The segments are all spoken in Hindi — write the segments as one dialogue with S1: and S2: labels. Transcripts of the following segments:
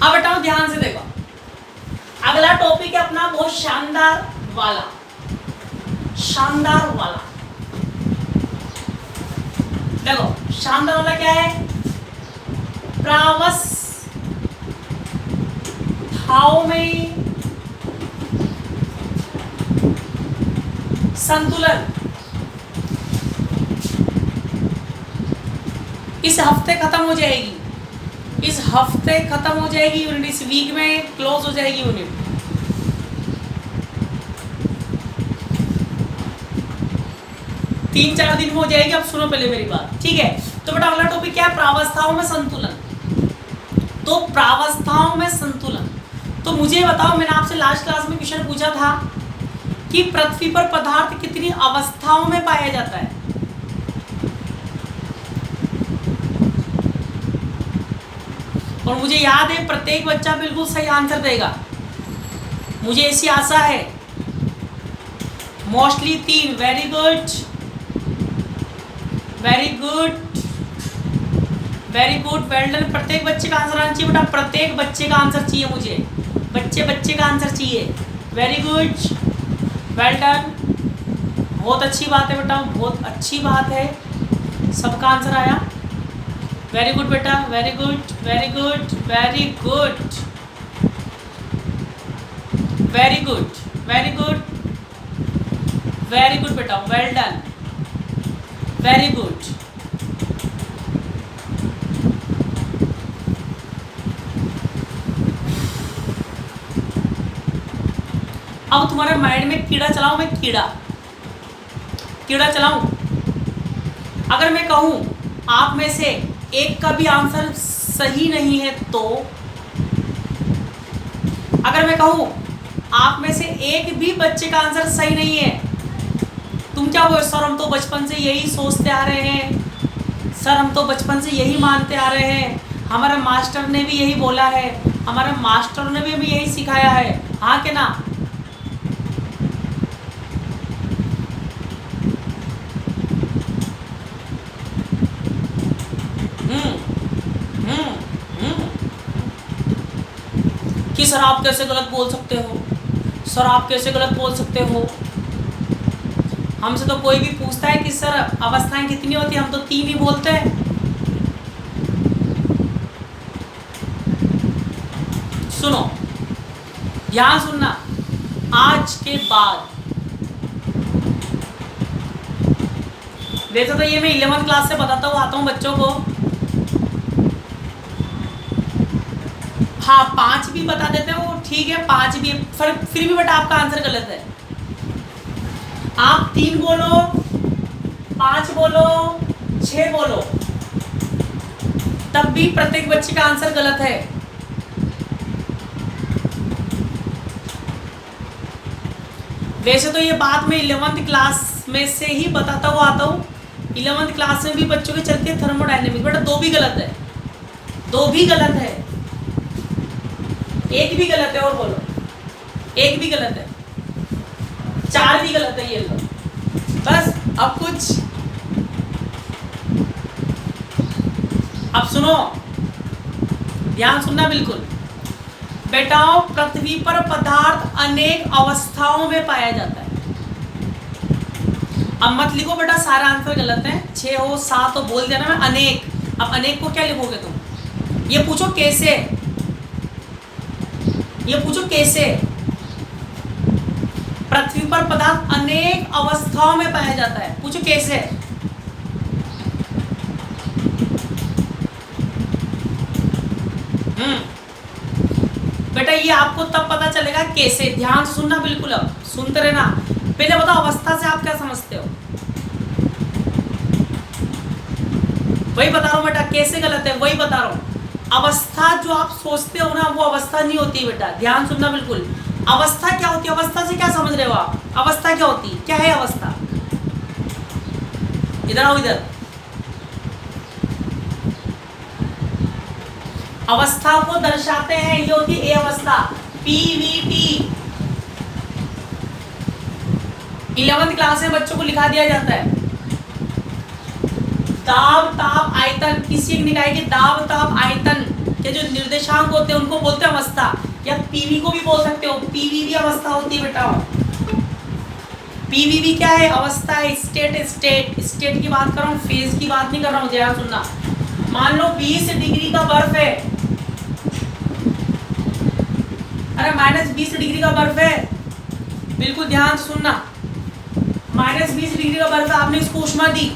S1: अब बताओ ध्यान से देखो, अगला टॉपिक है अपना बहुत शानदार वाला, शानदार वाला। देखो शानदार वाला क्या है, प्रावस्थाओं में संतुलन। इस हफ्ते खत्म हो जाएगी, इस हफ्ते खत्म हो जाएगी यूनिट, इस वीक में क्लोज हो जाएगी यूनिट। तीन चार दिन में हो जाएगी। अब सुनो पहले मेरी बात, ठीक है। तो बेटा अगला टॉपिक क्या है, प्रावस्थाओं में संतुलन। तो प्रावस्थाओं में संतुलन, तो मुझे बताओ, मैंने आपसे लास्ट क्लास में क्वेश्चन पूछा था कि पृथ्वी पर पदार्थ कितनी अवस्थाओं में पाया जाता है। और मुझे याद है प्रत्येक बच्चा बिल्कुल सही आंसर देगा, मुझे ऐसी आशा है। Mostly 3, very good, very good, very good, well done. प्रत्येक बच्चे का आंसर आना चाहिए बेटा, प्रत्येक बच्चे का आंसर चाहिए मुझे, बच्चे का आंसर चाहिए। वेरी गुड, वेल डन, बहुत अच्छी बात है बेटा, बहुत अच्छी बात है, सबका आंसर आया। वेरी गुड बेटा, very good, very good, very good, very good, very good, very good बेटा, वेल डन, वेरी गुड। अब तुम्हारे माइंड में कीड़ा चलाऊं, मैं कीड़ा चलाऊं। अगर मैं कहूं आप में से एक का भी आंसर सही नहीं है, तो अगर मैं कहूं आप में से एक भी बच्चे का आंसर सही नहीं है, तुम क्या बोलो, सर हम तो बचपन से यही सोचते आ रहे हैं, सर हम तो बचपन से यही मानते आ रहे हैं, हमारे मास्टर ने भी यही बोला है, हमारे मास्टर ने भी हमें यही सिखाया है, हाँ के ना। कि सर आप कैसे गलत बोल सकते हो, सर आप कैसे गलत बोल सकते हो। हमसे तो कोई भी पूछता है कि सर अवस्थाएं कितनी होती है, हम तो 3 ही बोलते हैं। सुनो, ध्यान सुनना, आज के बाद, वैसे तो ये मैं 11th क्लास से बताता हुआ आता हूँ बच्चों को, हाँ 5 भी बता देते हैं वो ठीक है, 5 भी, फिर भी बेटा आपका आंसर गलत है। आप 3 बोलो, 5 बोलो, 6 बोलो, तब भी प्रत्येक बच्चे का आंसर गलत है। वैसे तो ये बात मैं 11th क्लास में से ही बताता हुआ आता हूँ, 11th क्लास में भी बच्चों की चलती है थर्मोडायनेमिक्स। बेटा 2 भी गलत है, 2 भी गलत है, 1 भी गलत है, और बोलो 1 भी गलत है, 4 भी गलत है, ये लो बस। अब कुछ, अब सुनो, ध्यान सुनना बिल्कुल बेटाओ, पृथ्वी पर पदार्थ अनेक अवस्थाओं में पाया जाता है। अब मत लिखो बेटा सारा आंसर गलत है, 6 हो 7 हो बोल देना मैं अनेक। अब अनेक को क्या लिखोगे तुम, ये पूछो कैसे, ये पूछो कैसे। पृथ्वी पर पदार्थ अनेक अवस्थाओं में पाया जाता है, पूछो कैसे। बेटा ये आपको तब पता चलेगा कैसे, ध्यान सुनना बिल्कुल, अब सुनते रहना। पहले बताओ अवस्था से आप क्या समझते हो, वही बता रहा हूं बेटा, कैसे गलत है वही बता रहा हूं। अवस्था जो आप सोचते हो ना, वो अवस्था नहीं होती है बेटा, ध्यान सुनना बिल्कुल। अवस्था क्या होती है, अवस्था से क्या समझ रहे हो आप, अवस्था क्या होती है, क्या है अवस्था, इधर आओ इधर। अवस्था को दर्शाते हैं, ये होती है ए अवस्था, पीवीटी। 11th क्लास में बच्चों को लिखा दिया जाता है, दाब ताप आयतन, किसी एक निकाय के दाब ताप आयतन के जो निर्देशांक होते हैं उनको बोलते हैं अवस्था, या पीवी को भी बोल सकते हो, पीवी भी अवस्था होती है बेटा। पीवी भी क्या है? अवस्था है। स्टेट की बात कर रहा हूँ, फेज की बात नहीं कर रहा हूँ, ध्यान सुनना। मान लो 20 डिग्री का बर्फ है, अरे -20 डिग्री का बर्फ है, बिल्कुल ध्यान से सुनना। -20 डिग्री का बर्फ है, आपने इसको ऊष्मा दी,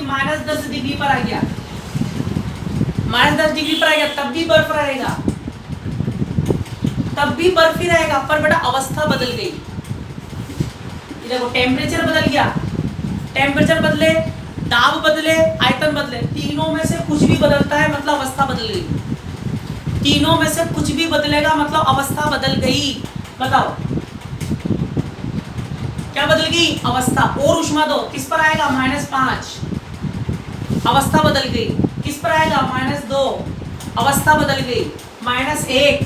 S1: -10 डिग्री पर आ गया, -10 डिग्री पर आ गया, तब भी बर्फ रहेगा, तब भी बर्फ ही रहेगा, पर बेटा अवस्था बदल गई। देखो टेम्परेचर बदल गया, टेम्परेचर बदले, दाब बदले, आयतन बदले, तीनों में से कुछ भी बदलता है मतलब अवस्था बदल गई। तीनों में से कुछ भी बदलेगा मतलब अवस्था बदल गई। बताओ क्या बदल गई? अवस्था। और ऊष्मा दो, किस पर आएगा? -5, अवस्था बदल गई। किस पर आएगा? -2, अवस्था बदल गई। -1,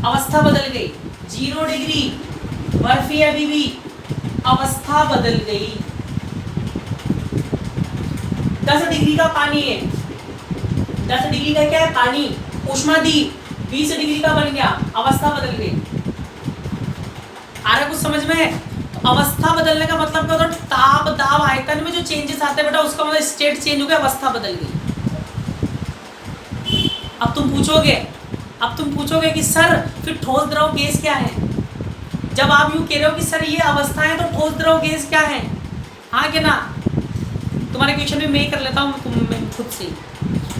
S1: अवस्था बदल गई। 0 डिग्री बर्फी अभी भी, अवस्था बदल गई। 10 डिग्री का पानी है, 10 डिग्री का क्या है? पानी, ऊष्मा दी, 20 डिग्री का बन गया, अवस्था बदल गई। आ रहा कुछ समझ में? तो अवस्था बदलने का मतलब क्या होता है? ताप, दाब, आयतन में जो चेंजेस आते हैं बेटा, उसका मतलब स्टेट चेंज हो गया, अवस्था बदल गई। अब तुम पूछोगे कि सर फिर ठोस द्रव गैस क्या है? जब आप यूँ कह रहे हो कि सर ये अवस्था है तो ठोस द्रव गैस क्या है, हाँ कि ना? तुम्हारे क्वेश्चन में मैं कर लेता हूँ खुद से।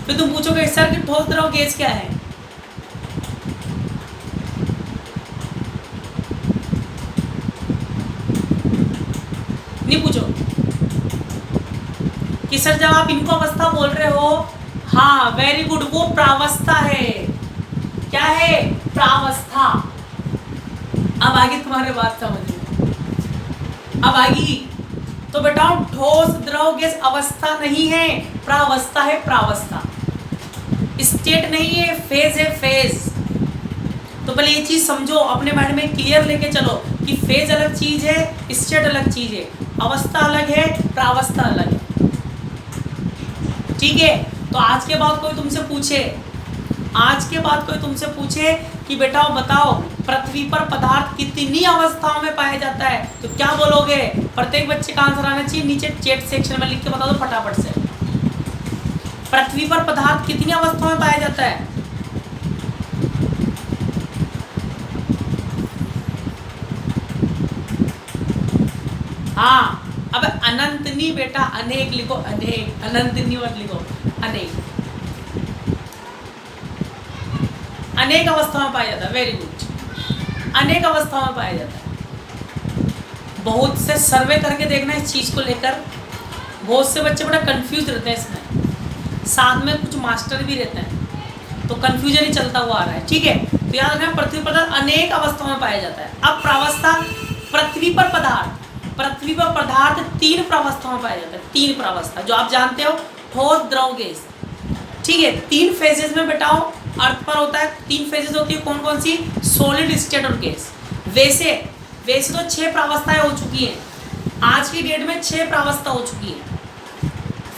S1: फिर तुम पूछोगे सर कि ठोस द्रव गैस क्या है? नहीं पूछो कि सर जब आप इनको अवस्था बोल रहे हो, हाँ वेरी गुड, वो प्रावस्था है। क्या है? प्रावस्था। अब आगे तुम्हारे बात समझ में, अब आगे तो बेटा ठोस द्रव गैस अवस्था नहीं है, प्रावस्था है, प्रावस्था। स्टेट नहीं है, फेज है, फेज। तो पहले ये चीज समझो, अपने माइंड में क्लियर लेके चलो कि फेज अलग चीज है, स्टेट अलग चीज है, अवस्था अलग है, प्रावस्था अलग है। ठीक है? तो आज के बाद कोई तुमसे पूछे कि बेटा बताओ पृथ्वी पर पदार्थ कितनी अवस्थाओं में पाया जाता है, तो क्या बोलोगे? प्रत्येक बच्चे का आंसर आना चाहिए, नीचे चैट सेक्शन में लिख के बता दो फटाफट से। पृथ्वी पर पदार्थ कितनी अवस्थाओं में पाया जाता है? हाँ, अब अनंत नहीं बेटा, अनेक लिखो, अनेक, अनंत नहीं मत लिखो, अनेक। अनेक अवस्थाओं में पाया जाता है, वेरी गुड, अनेक अवस्थाओं में पाया जाता है। बहुत से सर्वे करके देखना इस चीज़ को लेकर, बहुत से बच्चे बड़ा कंफ्यूज रहते हैं इसमें, साथ में कुछ मास्टर भी रहते हैं, तो कंफ्यूजन ही चलता हुआ आ रहा है। ठीक है? तो याद रखना पृथ्वी पर अनेक अवस्थाओं में पाया जाता है। अब प्रावस्था, पृथ्वी पर पदार्थ 3 प्रावस्थाओं में पाया जाता है, 3 प्रावस्था जो आप जानते हो, ठोस, द्रव, गैस। ठीक है? 3 फेजेस में बेटाओ अर्थ पर होता है, 3 फेजेस होती है, कौन कौन सी? सॉलिड, स्टेट और गैस। वैसे तो 6 प्रावस्थाएं हो चुकी हैं, आज की डेट में 6 प्रावस्था हो चुकी है।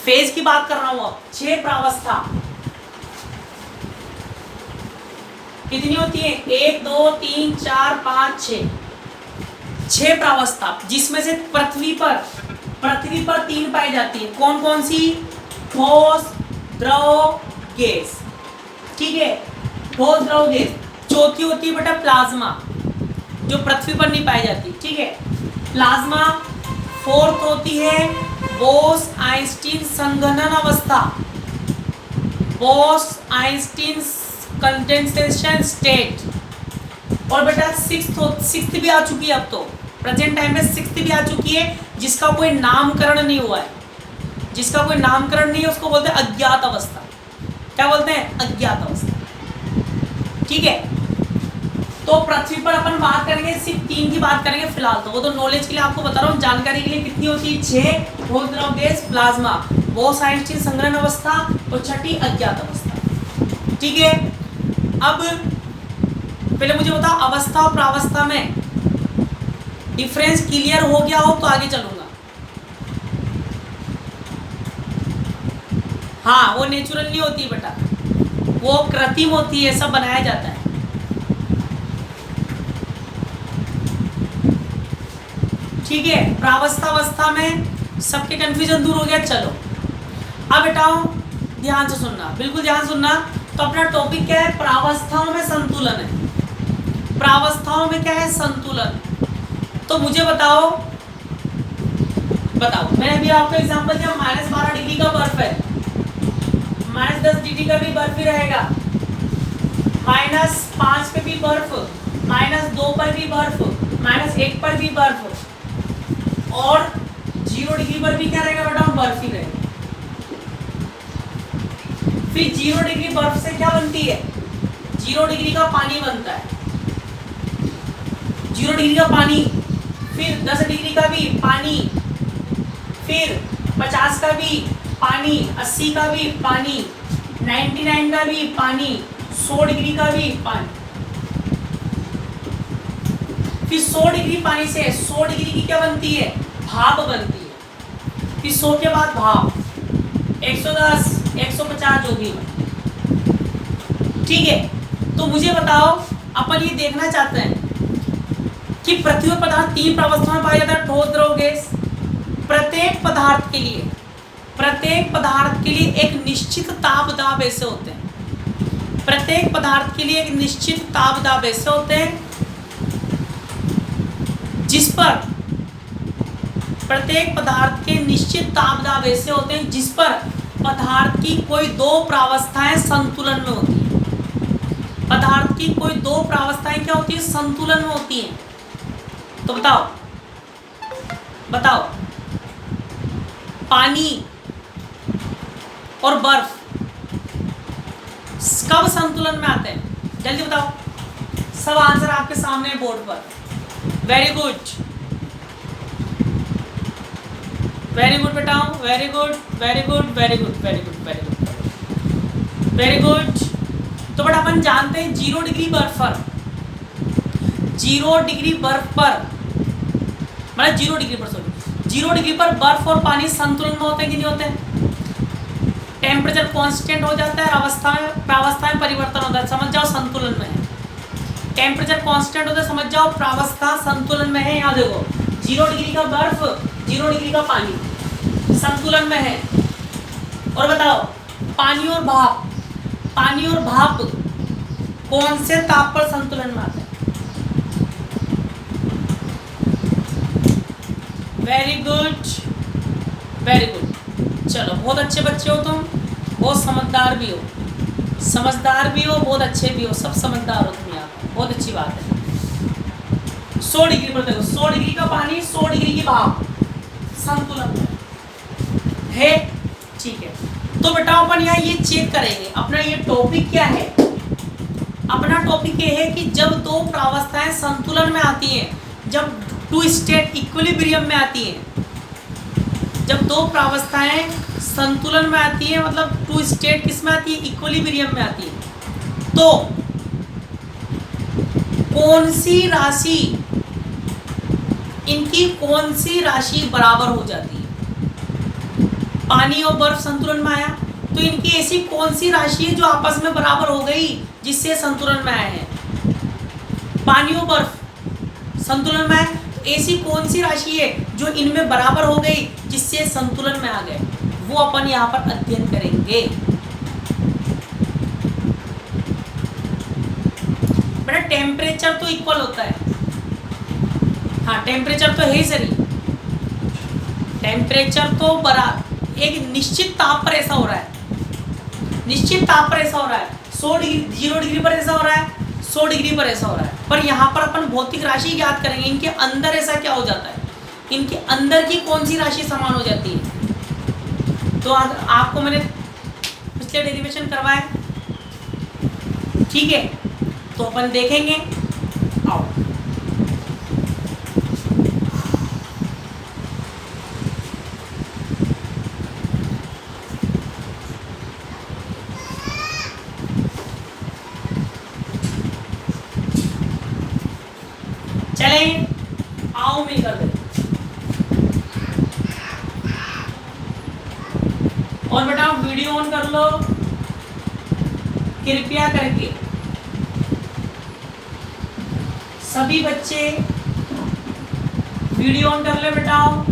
S1: फेज की बात कर रहा हूं, अब 6 प्रावस्था कितनी होती है? 1 2 3 4 5 6 प्रावस्था, जिसमें से पृथ्वी पर 3 पाई जाती है। कौन कौन सी? ठोस, द्रव, गैस। ठीक है? ठोस, द्रव, गैस। चौथी होती है बेटा प्लाज्मा, जो पृथ्वी पर नहीं पाई जाती। ठीक है? प्लाज्मा। 4th होती है बोस-आइंस्टीन संघनन अवस्था, बोस-आइंस्टीन कंडेंसेशन स्टेट। और बेटा 6th भी आ चुकी है, अब तो प्रेजेंट टाइम में 6th भी आ चुकी है, जिसका कोई नामकरण नहीं हुआ है, जिसका कोई नामकरण नहीं है, उसको बोलते हैं अज्ञात अवस्था। क्या बोलते हैं? अज्ञात अवस्था। ठीक है? तो पृथ्वी पर अपन बात करेंगे, सिर्फ 3 की बात करेंगे फिलहाल, तो वो तो नॉलेज के लिए आपको बता रहा हूँ, जानकारी के लिए। कितनी होती है? 6 ठोस, द्रव, गैस, प्लाज्मा, बोस-आइंस्टीन संघनन अवस्था और 6ठी अज्ञात अवस्था। ठीक है? अब पहले मुझे बताओ, अवस्था और प्रावस्था में डिफरेंस क्लियर हो गया हो तो आगे चलूंगा। हाँ, वो नेचुरल नहीं होती बेटा, वो कृत्रिम होती है, सब बनाया जाता है। ठीक है, प्रावस्थावस्था में सबके कंफ्यूजन दूर हो गया। चलो अब बेटाओ ध्यान से सुनना, बिल्कुल ध्यान सुनना। तो अपना टॉपिक क्या है? प्रावस्थाओं में संतुलन है। प्रावस्थाओं में क्या है? संतुलन। तो मुझे बताओ, मैंने अभी आपको एग्जांपल दिया, -12 डिग्री का बर्फ है, -10 डिग्री का भी बर्फ ही रहेगा, -5 पे भी बर्फ, -2 पर भी बर्फ, -1 पर भी बर्फ, और 0 डिग्री पर भी क्या रहेगा बेटा? बर्फ ही रहेगा। फिर 0 डिग्री बर्फ से क्या बनती है? 0 डिग्री का पानी बनता है, 0 डिग्री का पानी, फिर 10 डिग्री का भी पानी, फिर 50 का भी पानी, 80 का भी पानी, 99 का भी पानी, 100 डिग्री का भी पानी। फिर 100 डिग्री पानी से 100 डिग्री की क्या बनती है? भाप बनती है। फिर 100 के बाद भाप, 110, 150 जो भी है। ठीक है, तो मुझे बताओ, अपन ये देखना चाहते हैं कि पृथ्वी में पदार्थ 3 प्रावस्था में पाया जाता है, ठोस, द्रव, गैस। प्रत्येक पदार्थ के लिए एक निश्चित ताप दाब ऐसे होते हैं। प्रत्येक पदार्थ के लिए एक निश्चित ताप दाब ऐसे होते हैं जिस पर प्रत्येक पदार्थ के निश्चित ताप दाब ऐसे होते हैं जिस पर पदार्थ की कोई 2 प्रावस्थाएं संतुलन में होती है। पदार्थ की कोई 2 प्रावस्थाएं क्या होती है? संतुलन में होती हैं। तो बताओ, पानी और बर्फ कब संतुलन में आते हैं? जल्दी बताओ। सब आंसर आपके सामने बोर्ड पर। वेरी गुड, वेरी गुड बेटाओ, very good, very good, very good, very good, very good, very good. तो बट अपन जानते हैं 0 डिग्री बर्फ पर, 0 डिग्री बर्फ पर, मतलब 0 डिग्री पर, सॉरी 0 डिग्री पर बर्फ और पानी संतुलन में होते हैं कि नहीं होते हैं? टेम्परेचर कांस्टेंट हो जाता है, प्रावस्था में परिवर्तन होता है, समझ जाओ संतुलन में है। टेम्परेचर कांस्टेंट होता है, समझ जाओ प्रावस्था संतुलन में है। यहाँ देखो 0 डिग्री का बर्फ, 0 डिग्री का पानी संतुलन में है। और बताओ पानी और भाप कौन से ताप पर संतुलन में आते हैं? Very good, very good. चलो बहुत अच्छे बच्चे हो तुम, बहुत समझदार भी हो, बहुत अच्छे भी हो, सब समझदार हो तुम यहाँ, बहुत अच्छी बात है। 100 डिग्री पर देखो, 100 डिग्री का पानी, 100 डिग्री की भाप संतुलन में है। ठीक है, तो बेटा अपन यहाँ ये चेक करेंगे, अपना ये टॉपिक क्या है? अपना टॉपिक ये है कि जब 2 प्रावस्थाएं संतुलन में आती हैं, जब 2 स्टेट इक्विलिब्रियम में आती हैं, जब 2 प्रावस्थाएं संतुलन में आती है, मतलब 2 स्टेट किस में आती है? इक्विलिब्रियम में आती है। तो इनकी कौन सी राशि बराबर हो जाती है? पानी और बर्फ संतुलन में आया, तो इनकी ऐसी कौन सी राशि है जो आपस में बराबर हो गई जिससे संतुलन में आए हैं? पानी और बर्फ संतुलन में आए, तो ऐसी कौन सी राशि है जो इनमें बराबर हो गई जिससे संतुलन में आ गए? वो अपन यहाँ पर अध्ययन करेंगे। बेटा टेम्परेचर तो इक्वल होता है, हाँ टेम्परेचर तो है ही सही, टेम्परेचर तो बराबर एक निश्चित ताप पर ऐसा हो रहा है, निश्चित ताप पर ऐसा हो रहा है। 100 डिग्री 0 डिग्री पर ऐसा हो रहा है, 100 डिग्री पर ऐसा हो रहा है। पर यहाँ पर अपन भौतिक राशि याद करेंगे, इनके अंदर ऐसा क्या हो जाता है, इनके अंदर की कौन सी राशि समान हो जाती है? तो आपको मैंने पिछले डेरिवेशन करवाया, ठीक है, तो अपन देखेंगे। आओ चलें, आओ मैं कर देता और बेटा वीडियो ऑन कर लो, कृपया करके सभी बच्चे वीडियो ऑन कर ले बेटाओ।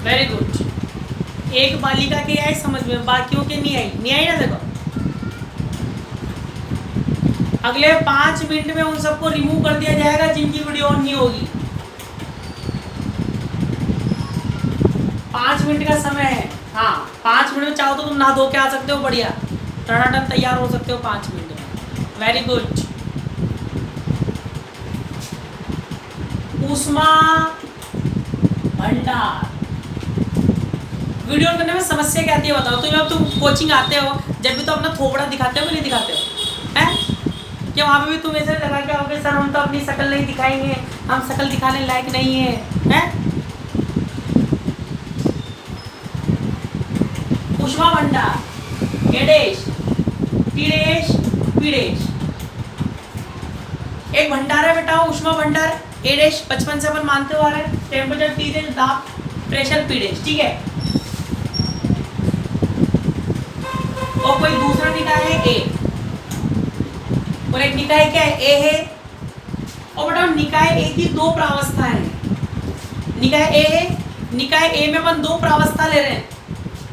S1: Very good. एक बालिका के आई समझ में, बाकियों के नहीं आई, नहीं आई ना। देखो अगले 5 मिनट में उन सबको रिमूव कर दिया जाएगा जिनकी वीडियो ऑन नहीं होगी। 5 मिनट का समय है। हाँ 5 मिनट में चाहो तो तुम नहा धो के आ सकते हो, बढ़िया टनाटन तैयार हो सकते हो 5 मिनट में। Very good. उष्मा भंडार वीडियो ऑन करने में समस्या क्या आती है बताओ। तो जब तुम कोचिंग आते हो जब भी तो अपना थोबड़ा दिखाते हो कि नहीं दिखाते हो, हैं? क्या वहाँ पे भी तुम ऐसे लगा के आओगे सर हम तो अपनी शक्ल नहीं दिखाएंगे, हम शक्ल दिखाने लायक नहीं है, हैं? उष्मा भंडार एडेश पीडेश पीडेश एक भंडार है बेटा, उष्मा भंडार एडेश बचपन से अपन मानते हुए आ रहे हैं। टेम्परेचर टीडेश, दाब, प्रेशर पीडेश, ठीक है। और कोई दूसरा निकाय है ए, और एक निकाय क्या है ए है। और बेटा निकाय ए की 2 प्रावस्थाएं हैं। निकाय ए है, निकाय ए में अपन 2 प्रावस्था ले रहे हैं।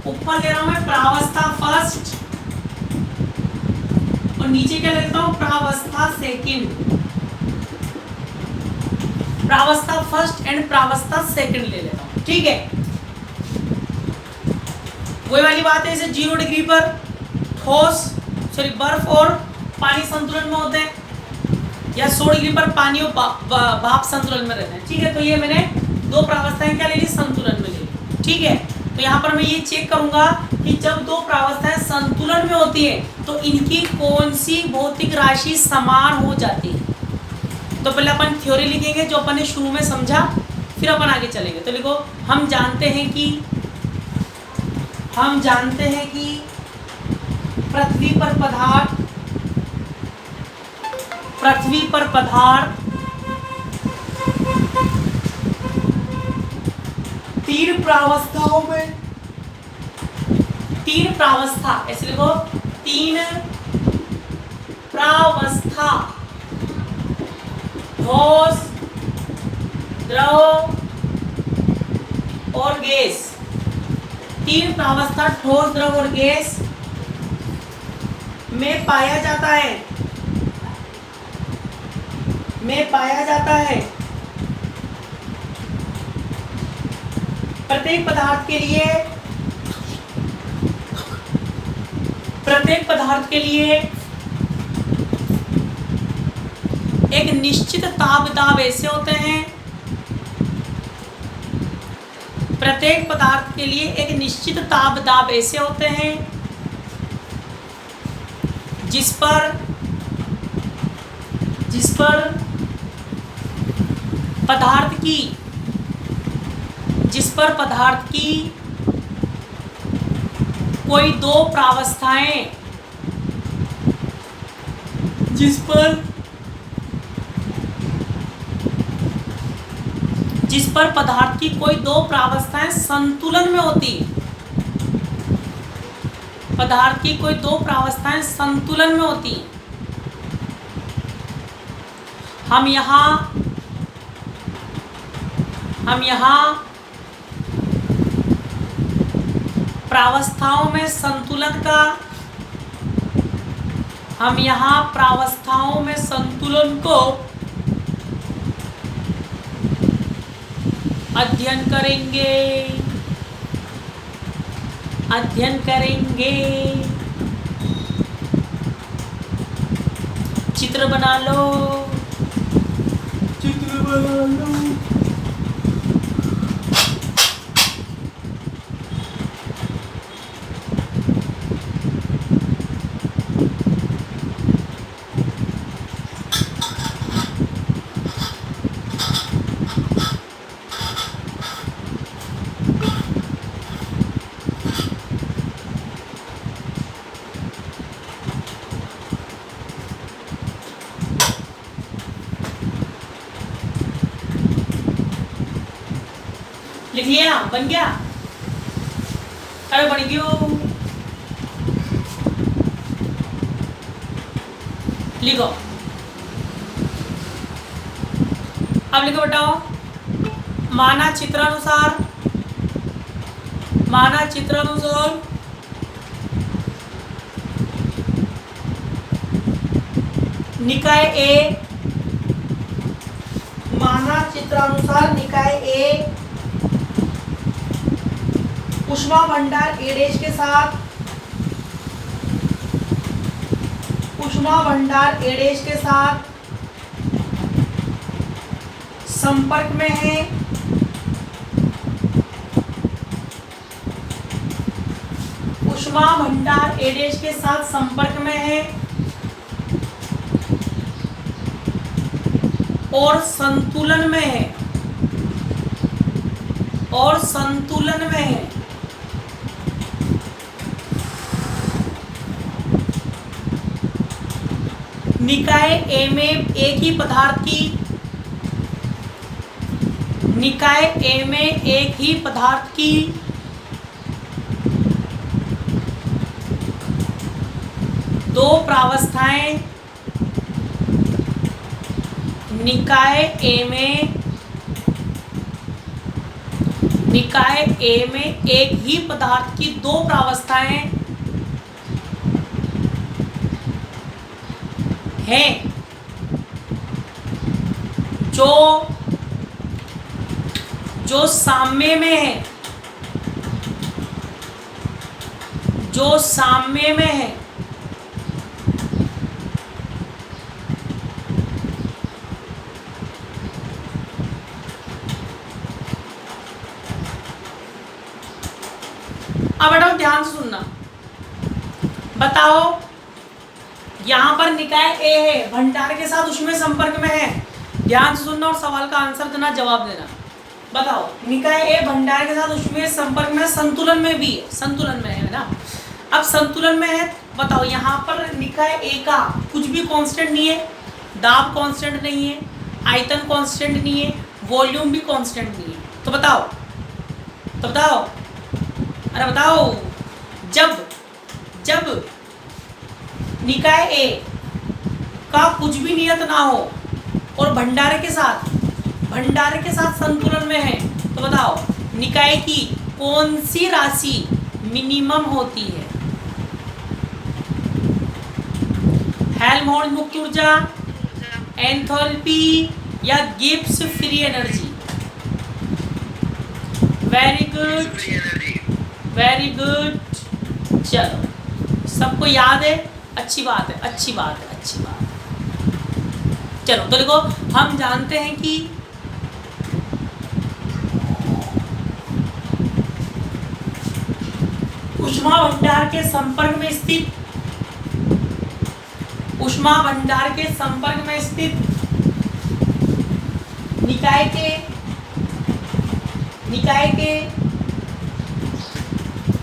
S1: ऊपर ले रहा हूं मैं प्रावस्था फर्स्ट और नीचे क्या लेता हूं प्रावस्था सेकंड। प्रावस्था फर्स्ट एंड प्रावस्था सेकंड ले लेता हूं, ठीक है। वही वाली बात है, जैसे 0 डिग्री पर ठोस बर्फ और पानी संतुलन में होते हैं, या 100 डिग्री पर पानी और भाप संतुलन में रहते हैं, ठीक है। तो ये मैंने 2 प्रावस्थाएं क्या ले ली, संतुलन में ले ली, ठीक है। तो यहाँ पर मैं ये चेक करूंगा कि जब 2 प्रावस्थाएं संतुलन में होती है तो इनकी कौन सी भौतिक राशि समान हो जाती है। तो पहले अपन थ्योरी लिखेंगे जो अपन ने शुरू में समझा, फिर अपन आगे चलेंगे। तो लिखो हम जानते हैं कि पृथ्वी पर पदार्थ 3 प्रावस्थाओं में, 3 प्रावस्था, ऐसे लिखो 3 प्रावस्था, ठोस, द्रव और गैस। 3 प्रावस्था ठोस, द्रव और गैस में पाया जाता है। प्रत्येक पदार्थ के लिए एक निश्चित ताप ऐसे होते हैं। प्रत्येक पदार्थ के लिए एक निश्चित ताप ऐसे होते हैं जिस पर पदार्थ की कोई 2 प्रावस्थाएं, जिस पर पदार्थ की कोई 2 प्रावस्थाएं संतुलन में होती, पदार्थ की कोई 2 प्रावस्थाएं संतुलन में होती। हम यहाँ प्रावस्थाओं में संतुलन को अध्ययन करेंगे। चित्र बना लो। लिखिए आप, बन गया? अरे बन गयो। लिखो, अब लिखो बताओ, मानचित्रानुसार निकाय ए, मानचित्रानुसार निकाय ए ऊष्मा भंडार एडेज के साथ, संपर्क में है। ऊष्मा भंडार एडेज के साथ संपर्क में है और संतुलन में है, निकाय ए में एक ही पदार्थ की दो प्रावस्थाएं, निकाय ए में एक ही पदार्थ की दो प्रावस्थाएं हैं जो साम्य में है, अब बेटा ध्यान से सुनना, बताओ यहां पर निकाय ए है, भंडार के साथ उसमें संपर्क में है। ध्यान से सुनना और सवाल का आंसर देना, जवाब देना। बताओ निकाय ए भंडार के साथ उसमें संपर्क में, संतुलन में भी है, संतुलन में है ना। अब संतुलन में है, बताओ यहाँ पर निकाय ए का कुछ भी कांस्टेंट नहीं है, दाब कांस्टेंट नहीं है, आयतन कांस्टेंट नहीं है, वॉल्यूम भी कांस्टेंट नहीं है। तो बताओ अरे बताओ, जब निकाय ए का कुछ भी नियत ना हो और भंडार के साथ संतुलन में है, तो बताओ निकाय की कौन सी राशि मिनिमम होती है? हेल्महोल्ट्ज मुक्त ऊर्जा, एंथैल्पी या Gibbs free energy? Very good. चलो सबको याद है, अच्छी बात है। चलो तो देखो, हम जानते हैं कि ऊष्मा भंडार के संपर्क में स्थित निकाय के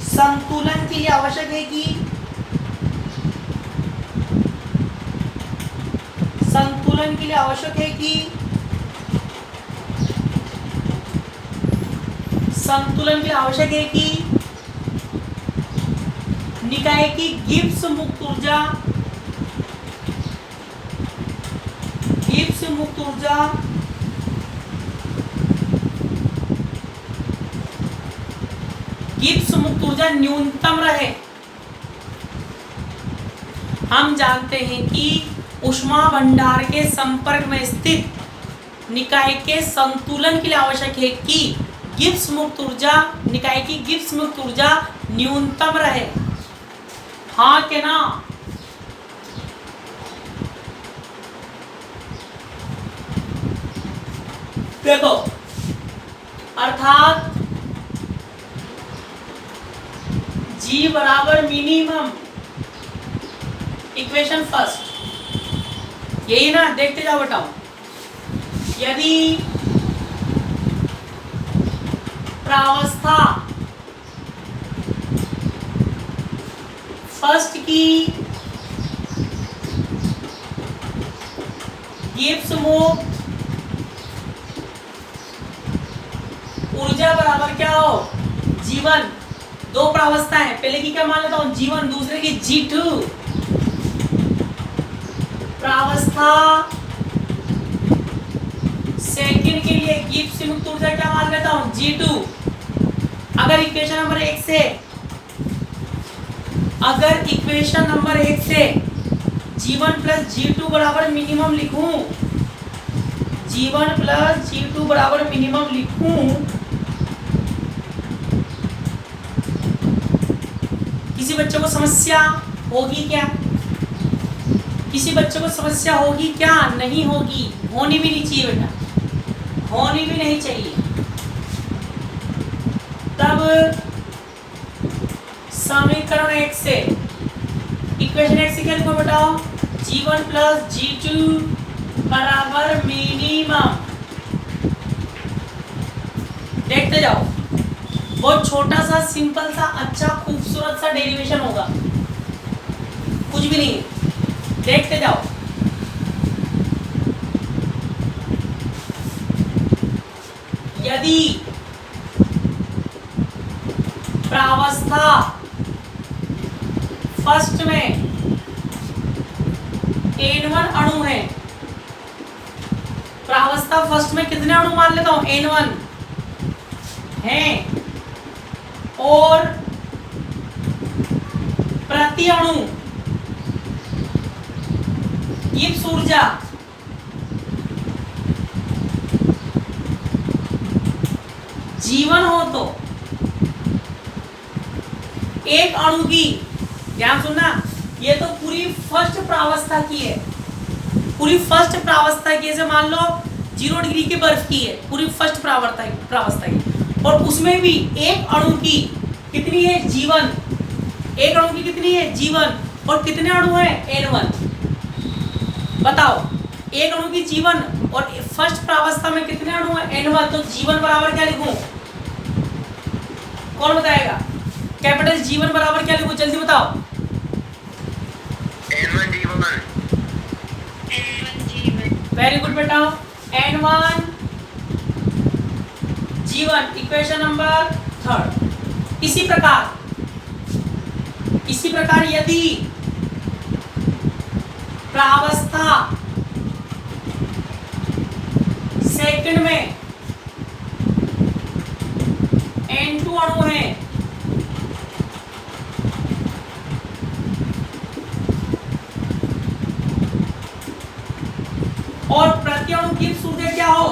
S1: संतुलन के लिए आवश्यक है कि निकाय की गिब्स मुक्त ऊर्जा न्यूनतम रहे। हम जानते हैं कि ऊष्मा भंडार के संपर्क में स्थित निकाय के संतुलन के लिए आवश्यक है कि निकाय की गिब्स मुक्त ऊर्जा न्यूनतम रहे। हाँ के ना? देखो, अर्थात G बराबर मिनिमम, इक्वेशन फर्स्ट यही ना, देखते जाओ बताओ। यदि प्रावस्था फर्स्ट की गिब्स मुक्त ऊर्जा बराबर क्या हो, जीवन। दो प्रावस्था है, पहले की क्या मान लेता हूं, जीवन, दूसरे की G2 प्रावस्था। सेकंड के लिए गिब्स से मुक्त ऊर्जा क्या मान लेता हूं, G2। अगर इक्वेशन नंबर 1 से G1 प्लस G2 बराबर मिनिमम लिखूं, G1 प्लस G2 बराबर मिनिमम लिखूं, किसी बच्चे को समस्या होगी क्या, किसी बच्चे को समस्या होगी क्या, नहीं होगी, होनी भी नहीं चाहिए बेटा, होनी भी नहीं चाहिए। तब समीकरण 1 से, इक्वेशन 1 से क्या लिखो बताओ, G1 प्लस G2 बराबर मिनिमम। देखते जाओ, बहुत छोटा सा सिंपल सा अच्छा खूबसूरत सा डेरिवेशन होगा, कुछ भी नहीं है, देखते जाओ। यदि प्रावस्था फर्स्ट में N1 अणु है, प्रावस्था फर्स्ट में कितने अणु मान लेता हूं, N1 हैं, और प्रति अणु गिब्स ऊर्जा जीवन हो तो एक अणु की, ध्यान सुनना, ये तो पूरी फर्स्ट प्रावस्था की है, पूरी फर्स्ट प्रावस्था की, जैसे मान लो 0 डिग्री की बर्फ की है, पूरी फर्स्ट प्रावस्था की, और उसमें भी एक अणु की कितनी है, जीवन, एक अणु की कितनी है, जीवन, और कितने अणु है, N1। बताओ, एक अणु की जीवन और फर्स्ट प्रावस्था में कितने अणु है, N1, तो जीवन बराबर क्या लिखूं, कौन बताएगा, कैपिटल जीवन बराबर क्या लिखूं, जल्दी बताओ।
S2: N1 जीवन।
S1: वेरी गुड बेटा, N1 जीवन, इक्वेशन नंबर 3। इसी प्रकार यदि प्रावस्था सेकंड में N2 अणु है, और प्रति अणु की ऊर्जा क्या हो,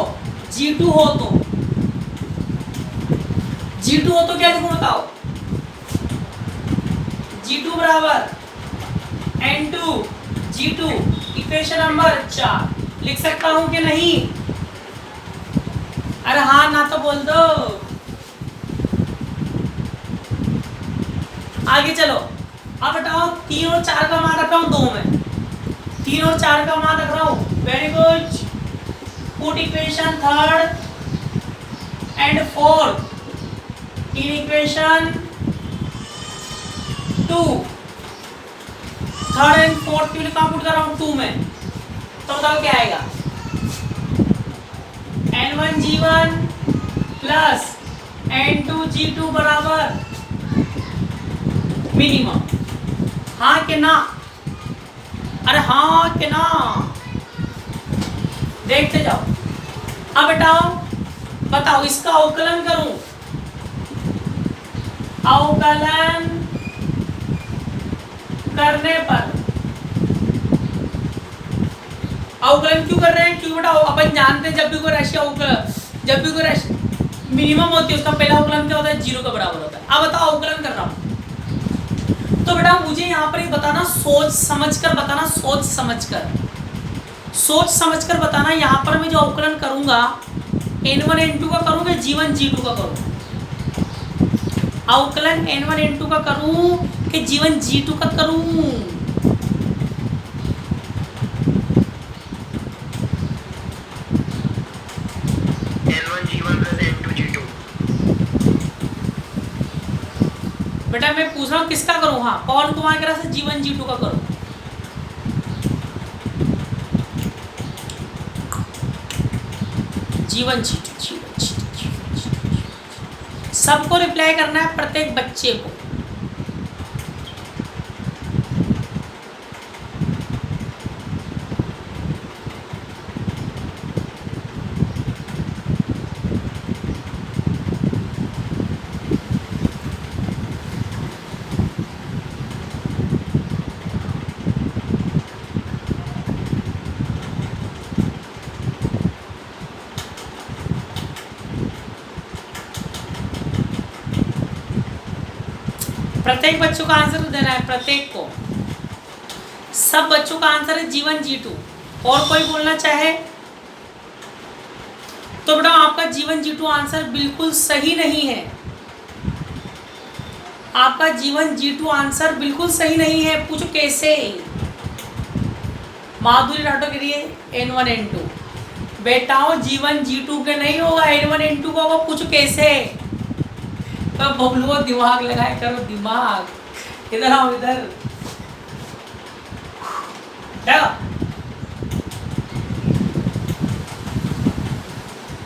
S1: G2 हो तो, G2 हो तो क्या लिखूं बताओ, G2 बराबर N2 G2, इक्वेशन नंबर 4। लिख सकता हूं कि नहीं, अरे हाँ ना तो बोल दो। आगे चलो, अब बताओ 3 और 4 का मान रख रहा हूं 2 में, 3 और 4 का मान रख रहा हूं, very good. Put equation 3rd and 4th in equation 2, 3rd and 4th के लिए कहाँ पुट कर रहा हूं, 2 में, तो बताओ क्या आएगा, N1 G1 plus N2 G2 बराबर मिनिमम, हाँ कि ना, अरे हाँ कि ना, देखते जाओ। अब बताओ इसका अवकलन करूं, अवकलन करने पर, अवकलन क्यों कर रहे हैं, क्यों बताओ, अपन जानते हैं जब भी कोई राशि मिनिमम होती है उसका पहला अवकलन क्या होता है, 0 के बराबर होता है। अब बताओ अवकलन कर रहा हूं, तो बेटा मुझे यहाँ पर बताना, सोच समझकर बताना, सोच समझकर बताना। यहाँ पर मैं जो अवकलन करूंगा N1 N2 का करूंगा, G1 G2 का करूं, अवकलन N1 N2 का करूं कि G1 G2 का करूं,
S2: N1 G1 plus N2 G2।
S1: बेटा मैं पूछ रहा हूँ किसका करूं, हाँ पवन कुमार के से G1 G2 का करूं, G1 G2 G1 G2 G1 G2 सबको रिप्लाई करना है, प्रत्येक बच्चे को। प्रत्येक बच्चों का आंसर देना है, प्रत्येक को। सब बच्चों का आंसर है जीवन जीतू। और कोई बोलना चाहे तो बेटा आपका जीवन जीतू आंसर बिल्कुल सही नहीं है। आपका जीवन जीतू आंसर बिल्कुल सही नहीं है। पूछो कैसे? माधुरी राठौर के लिए N1 N2 बेटाओं जीवन जीतू के नहीं होगा, N1 N2 का होगा। पूछो कैसे? तो बबलू को दिमाग लगाए करो, दिमाग। इधर आओ, इधर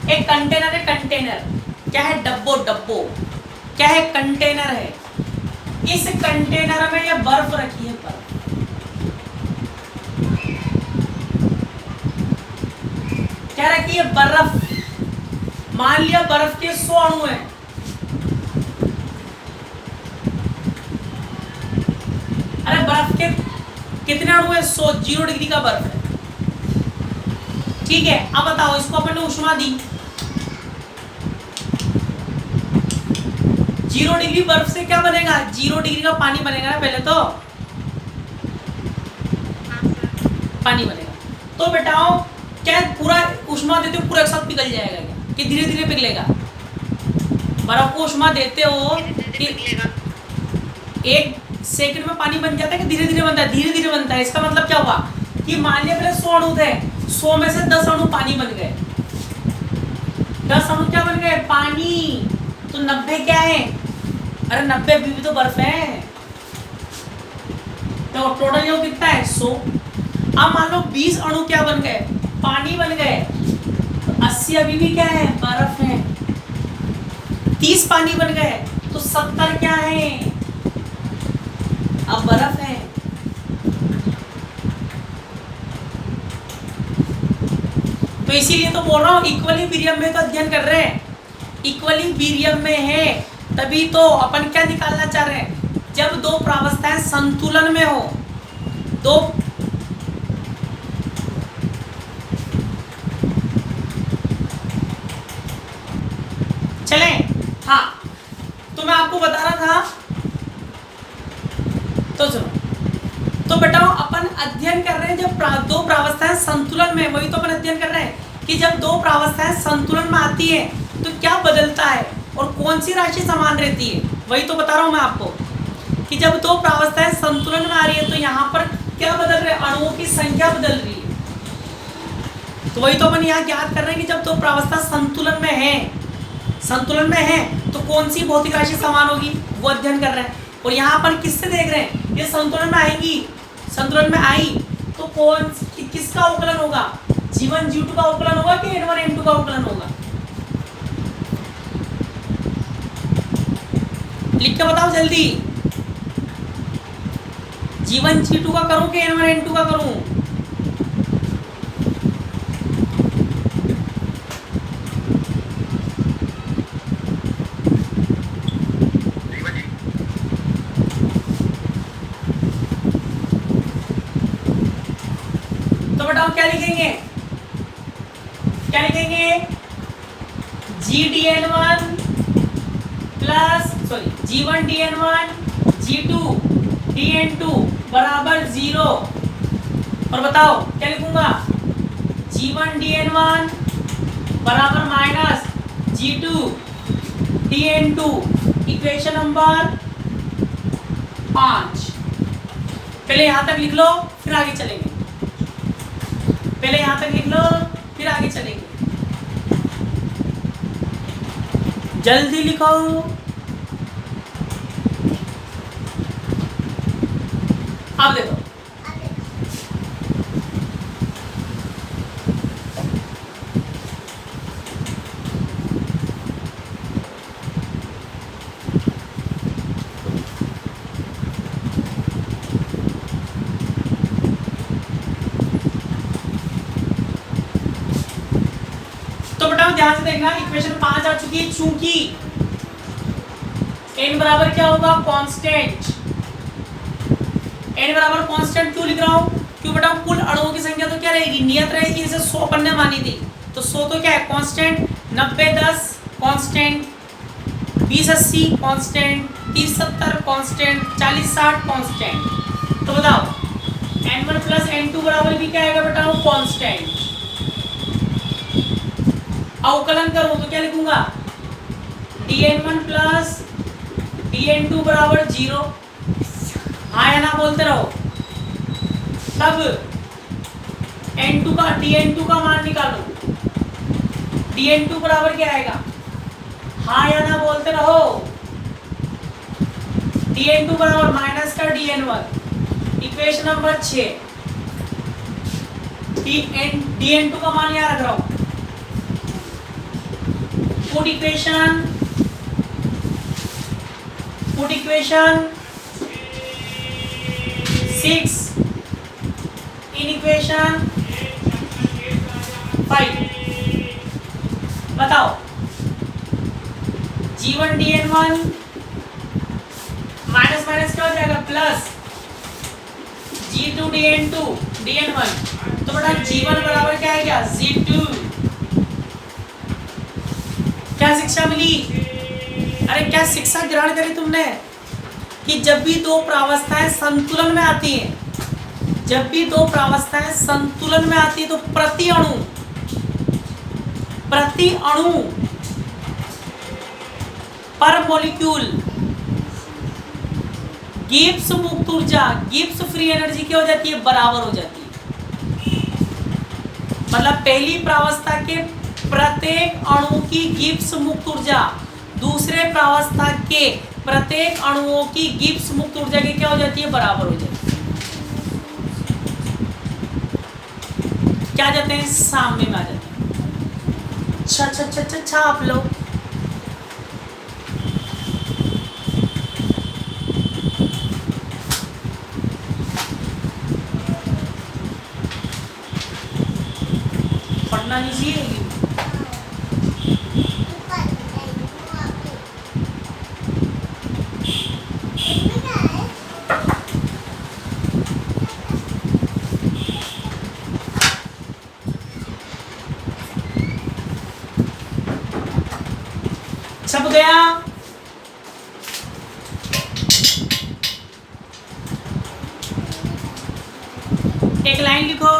S1: एक कंटेनर है, कंटेनर क्या है? डब्बो, डब्बो क्या है? कंटेनर है। इस कंटेनर में ये बर्फ रखी है, बर्फ। क्या रखी है? बर्फ। मान लिया बर्फ के 100 अणु हैं। अरे बर्फ के कितने अणु है? 100। 0 डिग्री का बर्फ है, ठीक है। अब बताओ, इसको अपन ने ऊष्मा दी। 0 डिग्री बर्फ से क्या बनेगा? 0 डिग्री का पानी बनेगा ना, पहले तो पानी बनेगा। तो बेटाओ क्या पूरा ऊष्मा देते हो पूरा एक साथ पिघल जाएगा क्या, कि धीरे धीरे पिघलेगा? बर्फ को ऊष्मा देते हो कि 1 सेकंड में पानी बन जाता है कि धीरे धीरे बनता है? धीरे धीरे बनता है। इसका मतलब क्या हुआ कि मान लिया पहले 100 अणु थे, 100 में से 10 अणु पानी बन गए। 10 अणु क्या बन गए? पानी। तो 90 क्या है? अरे 90 भी तो बर्फ है। तो टोटल ये कितना है? 100। अब मान लो 20 अणु क्या बन गए? पानी बन गए। तो 80 अभी भी क्या है? बर्फ है। 30 पानी बन गए तो 70 क्या है? अब बर्फ है। तो इसीलिए तो बोल रहा हूं इक्विलिब्रियम में तो अध्ययन कर रहे हैं, इक्विलिब्रियम में है, तभी तो अपन क्या निकालना चाह रहे हैं? जब दो प्रावस्थाएं संतुलन में हो, दो चले। हाँ, तो मैं आपको बता रहा था, तो सुनो। तो बेटाओ अपन अध्ययन कर रहे हैं जब दो प्रावस्थाएं संतुलन में, वही तो अपन अध्ययन कर रहे हैं कि जब दो प्रावस्थाएं संतुलन में आती है तो क्या बदलता है और कौन सी राशि समान रहती है। वही तो बता रहा हूं मैं आपको कि जब दो प्रावस्थाएं संतुलन में आ रही है तो यहाँ पर क्या बदल रहे हैं? अणुओं की संख्या बदल रही है। तो वही तो अपन यहाँ ज्ञात कर रहे हैं कि जब दो प्रावस्था संतुलन में है, संतुलन में है तो कौन सी भौतिक राशि समान होगी, वो अध्ययन कर रहे हैं। और यहाँ पर किससे देख रहे हैं? ये संतुलन में आएगी, संतुलन में आई तो कौन किसका अवकलन होगा? जीवन जीव का अवकलन होगा कि N1 N2 का अवकलन होगा? लिख के बताओ जल्दी। जीवन G2 का करूं कि N1 N2 का करूं? क्या लिखेंगे? क्या लिखेंगे? GDN1 plus G1 DN1 G2 DN2 बराबर 0। और बताओ क्या लिखूंगा? G1 DN1 बराबर minus G2 DN2। Equation number 5। पहले यहां तक लिख लो फिर आगे चलेंगे। पहले यहां तक लिख लो फिर आगे चलेंगे। जल्दी लिखो। अब देखो, ध्यान से देखना, इक्वेशन 5 आ चुकी है, चूंकि n बराबर क्या होगा, कांस्टेंट। n बराबर कांस्टेंट क्यों लिख रहा हूं, क्यों बेटा, कुल अणुओं की संख्या तो क्या रहेगी, नियत रहेगी, जैसे 100 अपन ने मानी थी, तो 100 तो क्या है constant, 90 10 constant, 20 80 constant, 30 70 constant, 40 60 constant. तो बताओ n1 प्लस n2 बराबर भी क्या आएगा बेटा, वो कांस्टेंट। अवकलन करूं तो क्या लिखूंगा, dn1 प्लस dn2 बराबर 0। हाँ या ना बोलते रहो। तब n2 का dn2 का मान निकालो, dn2 बराबर क्या आएगा, हाँ या ना बोलते रहो। dn2 बराबर माइनस का dn1, इक्वेशन नंबर 6। dn2 का मान यहाँ रख रहा हूं, पुट इक्वेशन 6 इन इक्वेशन 5। बताओ g1 dn1 माइनस माइनस क्या हो जाएगा, प्लस g2 dn1। तो बेटा g1 बराबर क्या है, क्या g2। क्या शिक्षा मिली, अरे क्या शिक्षा ग्रहण करी तुमने, कि जब भी दो प्रावस्थाएं संतुलन में आती हैं, जब भी दो प्रावस्थाएं संतुलन में आती है, तो प्रति अणु पर मॉलिक्यूल गिब्स मुक्त ऊर्जा, गिब्स फ्री एनर्जी क्या हो जाती है, बराबर हो जाती है। मतलब पहली प्रावस्था के प्रत्येक अणु की गिब्स मुक्त ऊर्जा दूसरे प्रावस्था के प्रत्येक अणुओं की गिब्स मुक्त ऊर्जा की क्या हो जाती है, बराबर हो जाती है। क्या जाते हैं, सामने में आ जाते हैं। अच्छा आप लोग पढ़ना नहीं चाहिए। छप गया, एक लाइन लिखो,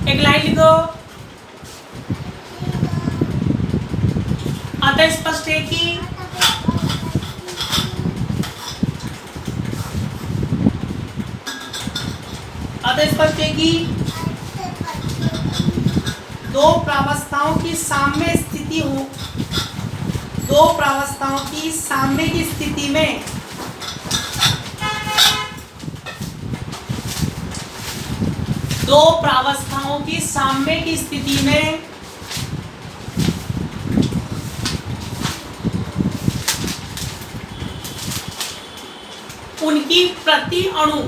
S1: एक लाइन लिखो। अतः स्पष्ट है कि स्पष्ट है कि दो प्रावस्थाओं की साम्य स्थिति हो, दो प्रावस्थाओं की साम्य की स्थिति में दो प्रावस्थाओं की साम्य की स्थिति में उनकी प्रति अणु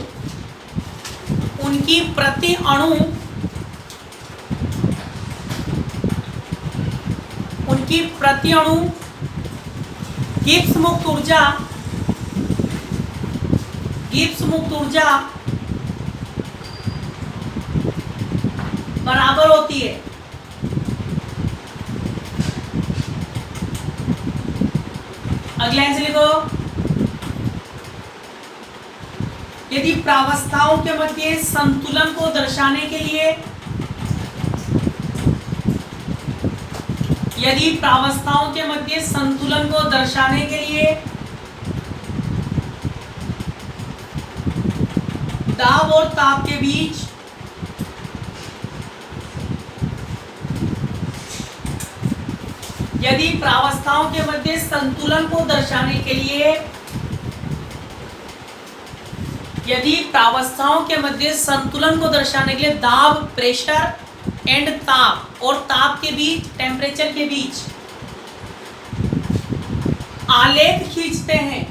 S1: गिब्स मुक्त ऊर्जा बराबर होती है। अगला आंसर लिखो, यदि प्रावस्थाओं के मध्य संतुलन को दर्शाने के लिए, यदि प्रावस्थाओं के मध्य संतुलन को दर्शाने के लिए दाब और ताप के बीच यदि प्रावस्थाओं के मध्य संतुलन को दर्शाने के लिए यदि प्रावस्थाओं के मध्य संतुलन को दर्शाने के लिए दाब, प्रेशर एंड ताप और ताप के बीच, टेम्परेचर के बीच आलेख खींचते हैं,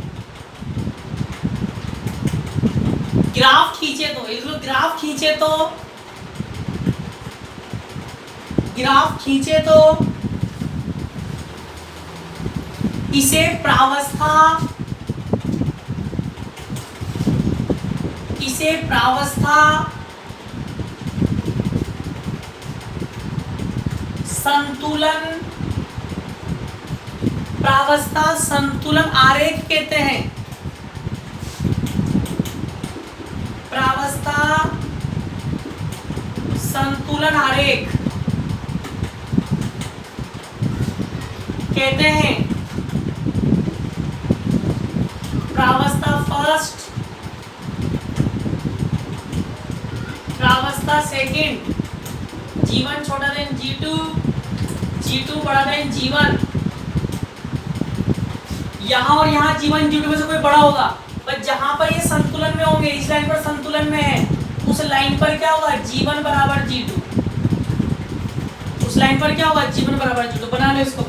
S1: ग्राफ खींचे तो, ग्राफ खींचे तो इसे प्रावस्था संतुलन आरेख कहते हैं। प्रावस्था संतुलन आरेख कहते हैं। प्रावस्था फर्स्ट, प्रावस्था सेकंड, G1 छोटा देन G2, G2 बड़ा देन G1। यहाँ और यहाँ G1 G2 में से कोई बड़ा होगा, पर जहां पर ये संतुलन में होंगे, इस लाइन पर संतुलन में है, उस लाइन पर क्या होगा, G1 बराबर G2। उस लाइन पर क्या होगा, G1 बराबर G2। बना लो इसको।